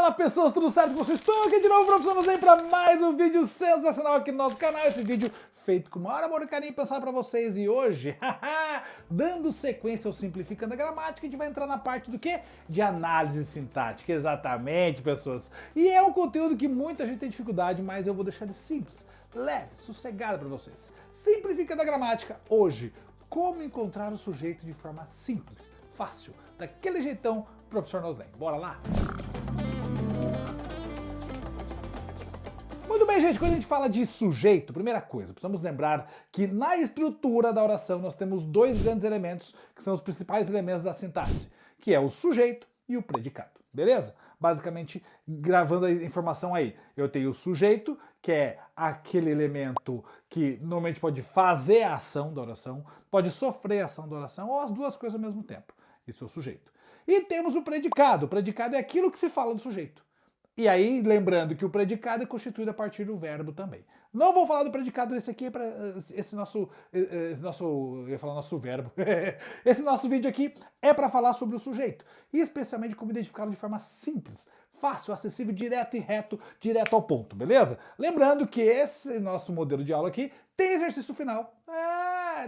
Fala pessoas, tudo certo com vocês? Estou aqui de novo, professor Zen, para mais um vídeo sensacional aqui no nosso canal. Esse vídeo feito com o maior amor e carinho pensar para vocês. E hoje, dando sequência ao Simplificando a Gramática, a gente vai entrar na parte do quê? De análise sintática, exatamente, pessoas. E é um conteúdo que muita gente tem dificuldade, mas eu vou deixar ele simples, leve, sossegado para vocês. Simplificando a Gramática, hoje, como encontrar o sujeito de forma simples, fácil, daquele jeitão, professor Noslen. Bora lá? Muito bem, gente, quando a gente fala de sujeito, primeira coisa, precisamos lembrar que na estrutura da oração nós temos dois grandes elementos que são os principais elementos da sintaxe, que é o sujeito e o predicado, beleza? Basicamente, gravando a informação aí, eu tenho o sujeito, que é aquele elemento que normalmente pode fazer a ação da oração, pode sofrer a ação da oração, ou as duas coisas ao mesmo tempo. Isso é o sujeito. E temos o predicado. O predicado é aquilo que se fala do sujeito. E aí, lembrando que o predicado é constituído a partir do verbo também. Não vou falar do predicado desse aqui, para esse nosso, eu ia falar nosso verbo. Esse nosso vídeo aqui é para falar sobre o sujeito. E especialmente como identificá-lo de forma simples, fácil, acessível, direto e reto, direto ao ponto, beleza? Lembrando que esse nosso modelo de aula aqui tem exercício final.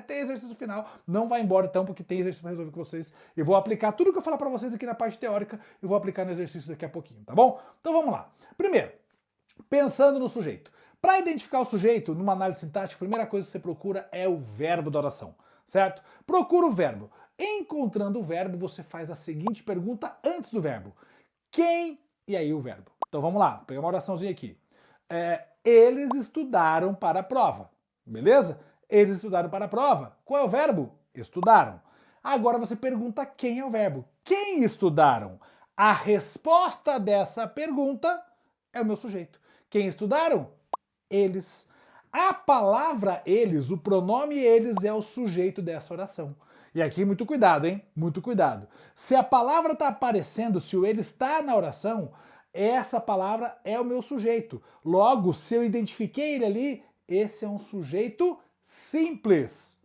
Tem exercício final. Não vai embora então, porque tem exercício para resolver com vocês. Eu vou aplicar tudo que eu falar para vocês aqui na parte teórica, eu vou aplicar no exercício daqui a pouquinho, tá bom? Então vamos lá. Primeiro, pensando no sujeito. Para identificar o sujeito, numa análise sintática, a primeira coisa que você procura é o verbo da oração, certo? Procura o verbo. Encontrando o verbo, você faz a seguinte pergunta antes do verbo. Quem? E aí o verbo. Então vamos lá, pegar uma oraçãozinha aqui. Eles estudaram para a prova, beleza? Eles estudaram para a prova. Qual é o verbo? Estudaram. Agora você pergunta quem é o verbo. Quem estudaram? A resposta dessa pergunta é o meu sujeito. Quem estudaram? Eles. A palavra eles, o pronome eles é o sujeito dessa oração. E aqui muito cuidado, hein? Muito cuidado. Se a palavra está aparecendo, se o ele está na oração, essa palavra é o meu sujeito. Logo, se eu identifiquei ele ali, esse é um sujeito simples.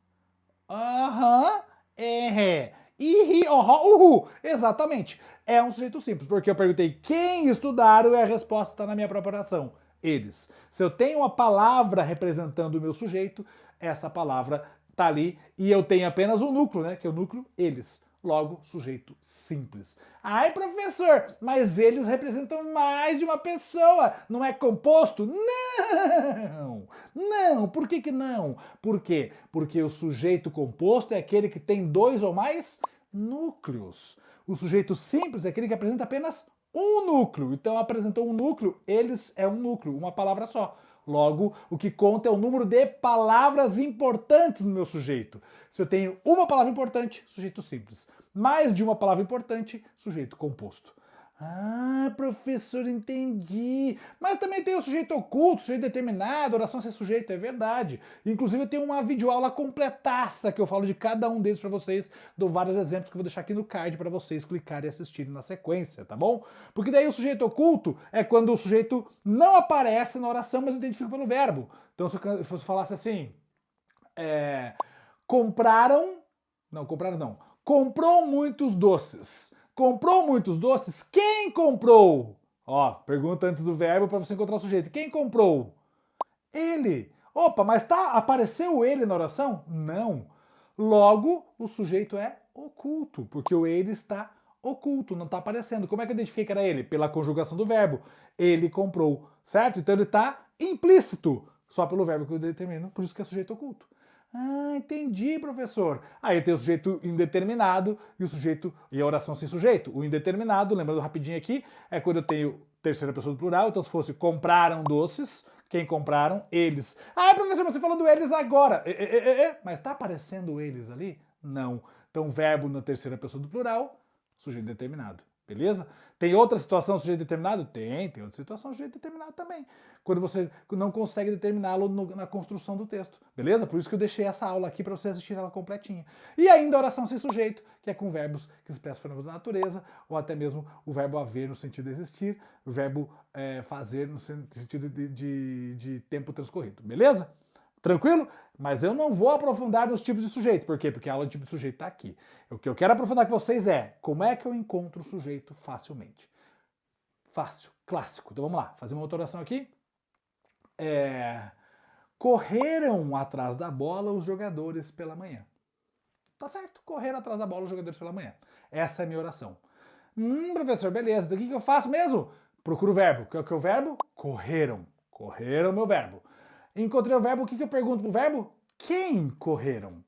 Exatamente. É um sujeito simples, porque eu perguntei quem estudaram e a resposta está na minha própria oração. Eles. Se eu tenho uma palavra representando o meu sujeito, essa palavra está ali e eu tenho apenas um núcleo, né? Que é o núcleo eles. Logo, sujeito simples. Ai, professor, mas eles representam mais de uma pessoa, não é composto? Não! Não! Por que que não? Por quê? Porque o sujeito composto é aquele que tem dois ou mais núcleos. O sujeito simples é aquele que apresenta apenas um núcleo. Então, apresentou um núcleo, eles é um núcleo, uma palavra só. Logo, o que conta é o número de palavras importantes no meu sujeito. Se eu tenho uma palavra importante, sujeito simples. Mais de uma palavra importante, sujeito composto. Ah, professor, entendi. Mas também tem o sujeito oculto, sujeito determinado, oração sem sujeito, é verdade. Inclusive eu tenho uma videoaula completaça que eu falo de cada um deles para vocês, dou vários exemplos que eu vou deixar aqui no card para vocês clicarem e assistirem na sequência, tá bom? Porque daí o sujeito oculto é quando o sujeito não aparece na oração, mas identifica pelo verbo. Então se eu falasse assim, comprou muitos doces. Comprou muitos doces? Quem comprou? Ó, pergunta antes do verbo para você encontrar o sujeito. Quem comprou? Ele. Opa, mas apareceu ele na oração? Não. Logo, o sujeito é oculto, porque o ele está oculto, não está aparecendo. Como é que eu identifiquei que era ele? Pela conjugação do verbo. Ele comprou, certo? Então ele está implícito, só pelo verbo que eu determino, por isso que é sujeito oculto. Ah, entendi, professor. Aí tem o sujeito indeterminado e o sujeito e a oração sem sujeito. O indeterminado, lembrando rapidinho aqui, é quando eu tenho terceira pessoa do plural, então se fosse compraram doces, quem compraram? Eles. Ah, professor, você falou do eles agora. Mas está aparecendo eles ali? Não. Então verbo na terceira pessoa do plural, sujeito determinado. Beleza? Tem outra situação sujeito determinado? Tem outra situação sujeito determinado também. Quando você não consegue determiná-lo na construção do texto. Beleza? Por isso que eu deixei essa aula aqui para você assistir ela completinha. E ainda a oração sem sujeito, que é com verbos que expressam fenômenos da natureza, ou até mesmo o verbo haver no sentido de existir, o verbo fazer no sentido de tempo transcorrido. Beleza? Tranquilo? Mas eu não vou aprofundar nos tipos de sujeito. Por quê? Porque a aula de tipo de sujeito está aqui. O que eu quero aprofundar com vocês é como é que eu encontro o sujeito facilmente. Fácil, clássico. Então vamos lá, fazer uma outra oração aqui. Correram atrás da bola os jogadores pela manhã. Tá certo, correram atrás da bola os jogadores pela manhã. Essa é a minha oração. Professor, beleza. Então o que eu faço mesmo? Procuro o verbo. Qual que é o verbo? Correram. Correram, meu verbo. Encontrei o verbo, o que eu pergunto pro verbo? Quem correram?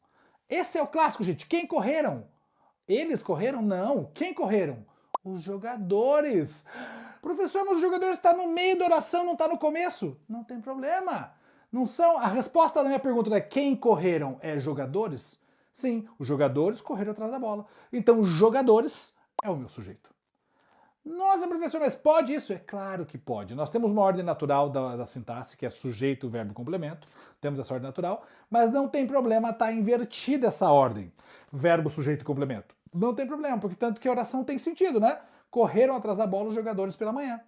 Esse é o clássico, gente. Quem correram? Eles correram? Não. Quem correram? Os jogadores. Professor, mas os jogadores estão no meio da oração, não está no começo? Não tem problema. Não são. A resposta da minha pergunta é quem correram é jogadores? Sim, os jogadores correram atrás da bola. Então, jogadores é o meu sujeito. Nossa, professor, mas pode isso? É claro que pode. Nós temos uma ordem natural da sintaxe, que é sujeito, verbo e complemento. Temos essa ordem natural, mas não tem problema estar invertida essa ordem. Verbo, sujeito e complemento. Não tem problema, porque tanto que a oração tem sentido, né? Correram atrás da bola os jogadores pela manhã.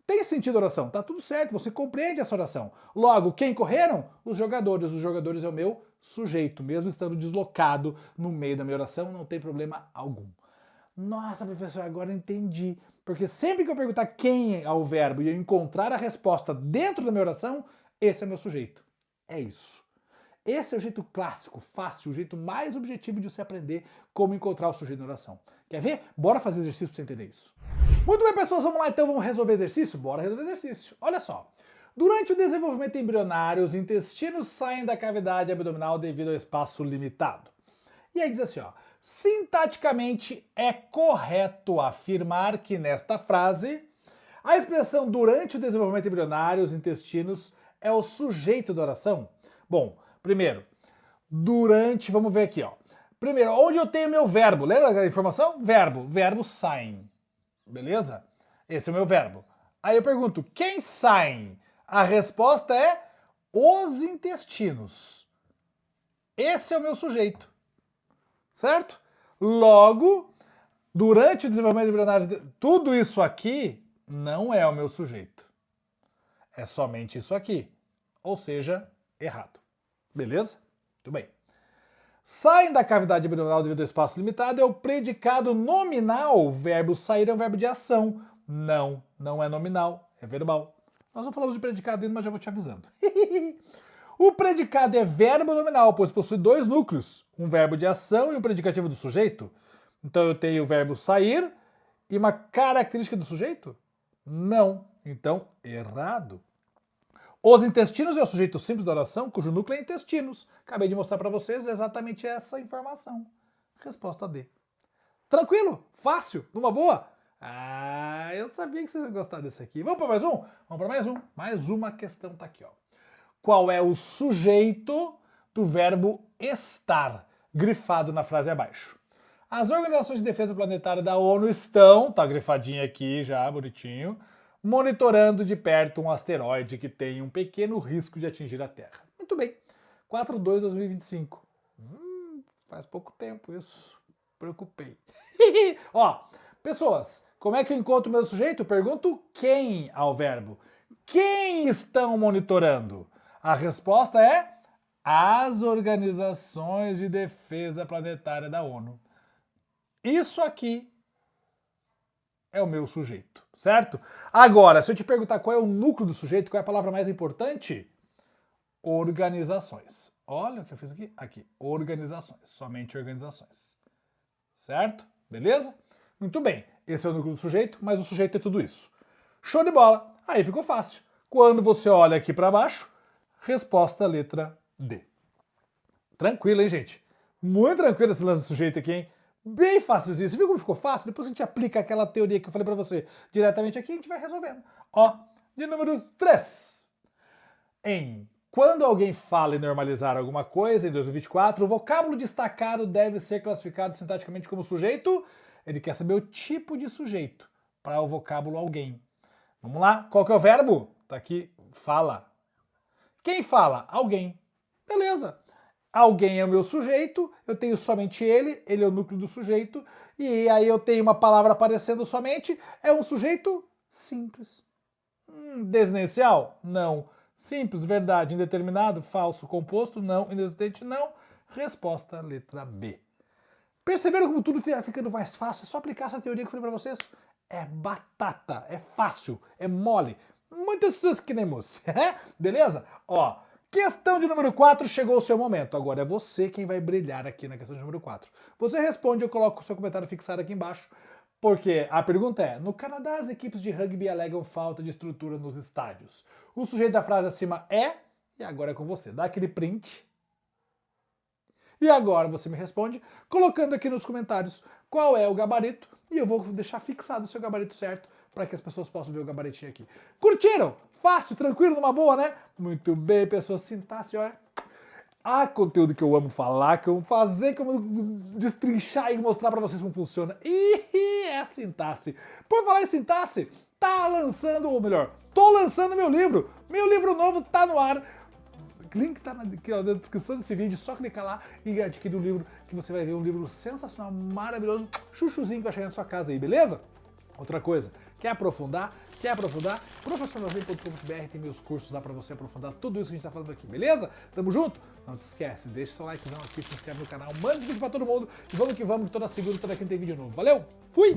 Tem sentido a oração, tá tudo certo, você compreende essa oração. Logo, quem correram? Os jogadores é o meu sujeito, mesmo estando deslocado no meio da minha oração, não tem problema algum. Nossa, professor, agora entendi. Porque sempre que eu perguntar quem é o verbo e eu encontrar a resposta dentro da minha oração, esse é o meu sujeito. É isso. Esse é o jeito clássico, fácil, o jeito mais objetivo de você aprender como encontrar o sujeito na oração. Quer ver? Bora fazer exercício para você entender isso. Muito bem, pessoas, vamos lá então, vamos resolver exercício? Bora resolver exercício. Olha só. Durante o desenvolvimento embrionário, os intestinos saem da cavidade abdominal devido ao espaço limitado. E aí diz assim, ó. Sintaticamente é correto afirmar que nesta frase a expressão durante o desenvolvimento embrionário, os intestinos é o sujeito da oração? Bom, primeiro, durante, vamos ver aqui, ó. Primeiro, onde eu tenho meu verbo? Lembra a informação? Verbo. Verbo saem. Beleza? Esse é o meu verbo. Aí eu pergunto, quem saem? A resposta é os intestinos. Esse é o meu sujeito. Certo? Logo, durante o desenvolvimento embrionário, tudo isso aqui não é o meu sujeito. É somente isso aqui. Ou seja, errado. Beleza? Muito bem. Saem da cavidade abdominal devido ao espaço limitado é o predicado nominal. O verbo sair é um verbo de ação. Não, não é nominal, é verbal. Nós não falamos de predicado ainda, mas já vou te avisando. O predicado é verbo nominal, pois possui dois núcleos, um verbo de ação e um predicativo do sujeito. Então eu tenho o verbo sair e uma característica do sujeito? Não. Então, errado. Os intestinos é o sujeito simples da oração, cujo núcleo é intestinos. Acabei de mostrar para vocês exatamente essa informação. Resposta D. Tranquilo? Fácil? Numa boa? Ah, eu sabia que vocês iam gostar desse aqui. Vamos para mais um? Vamos para mais um. Mais uma questão tá aqui, ó. Qual é o sujeito do verbo estar, grifado na frase abaixo? As organizações de defesa planetária da ONU estão, tá grifadinho aqui já, bonitinho, monitorando de perto um asteroide que tem um pequeno risco de atingir a Terra. Muito bem. 4/2/2025. Faz pouco tempo isso. Preocupei. Ó, pessoas, como é que eu encontro o meu sujeito? Pergunto quem ao verbo. Quem estão monitorando? A resposta é as organizações de defesa planetária da ONU. Isso aqui é o meu sujeito, certo? Agora, se eu te perguntar qual é o núcleo do sujeito, qual é a palavra mais importante? Organizações. Olha o que eu fiz aqui. Aqui, organizações. Somente organizações. Certo? Beleza? Muito bem. Esse é o núcleo do sujeito, mas o sujeito é tudo isso. Show de bola. Aí ficou fácil. Quando você olha aqui para baixo, resposta letra D. Tranquilo, hein, gente? Muito tranquilo esse lance do sujeito aqui, hein? Bem fácil isso. Você viu como ficou fácil? Depois a gente aplica aquela teoria que eu falei para você diretamente aqui e a gente vai resolvendo. Ó, de número 3. Quando alguém fala em normalizar alguma coisa em 2024, o vocábulo destacado deve ser classificado sintaticamente como sujeito. Ele quer saber o tipo de sujeito para o vocábulo alguém. Vamos lá? Qual que é o verbo? Tá aqui, fala. Quem fala? Alguém. Beleza. Alguém é o meu sujeito, eu tenho somente ele é o núcleo do sujeito, e aí eu tenho uma palavra aparecendo somente, é um sujeito simples. Desinicial? Não. Simples, verdade, indeterminado, falso, composto, não, inexistente, não. Resposta letra B. Perceberam como tudo fica ficando mais fácil? É só aplicar essa teoria que eu falei para vocês. é batata, é fácil, é mole. Muitas pessoas que nem mousse, beleza? Ó, questão de número 4, chegou o seu momento. Agora é você quem vai brilhar aqui na questão de número 4. Você responde, eu coloco o seu comentário fixado aqui embaixo, porque a pergunta é, no Canadá as equipes de rugby alegam falta de estrutura nos estádios. O sujeito da frase acima é, e agora é com você, dá aquele print. E agora você me responde, colocando aqui nos comentários qual é o gabarito, e eu vou deixar fixado o seu gabarito certo, para que as pessoas possam ver o gabaritinho aqui. Curtiram? Fácil, tranquilo, numa boa, né? Muito bem, pessoas, sintaxe, olha. Ah, conteúdo que eu amo falar, que eu amo fazer, que eu amo destrinchar e mostrar pra vocês como funciona. E é a sintaxe. Por falar em sintaxe, tá lançando, ou melhor, tô lançando meu livro. Meu livro novo tá no ar. O link tá aqui, ó, na descrição desse vídeo, só clicar lá e adquirir o livro, que você vai ver um livro sensacional, maravilhoso, chuchuzinho que vai chegar na sua casa aí, beleza? Outra coisa, quer aprofundar? Professornozinho.com.br tem meus cursos lá pra você aprofundar tudo isso que a gente tá falando aqui, beleza? Tamo junto? Não se esquece, deixa seu likezão aqui, se inscreve no canal, manda vídeo pra todo mundo e vamos que toda segunda, toda quinta tem vídeo novo. Valeu, fui!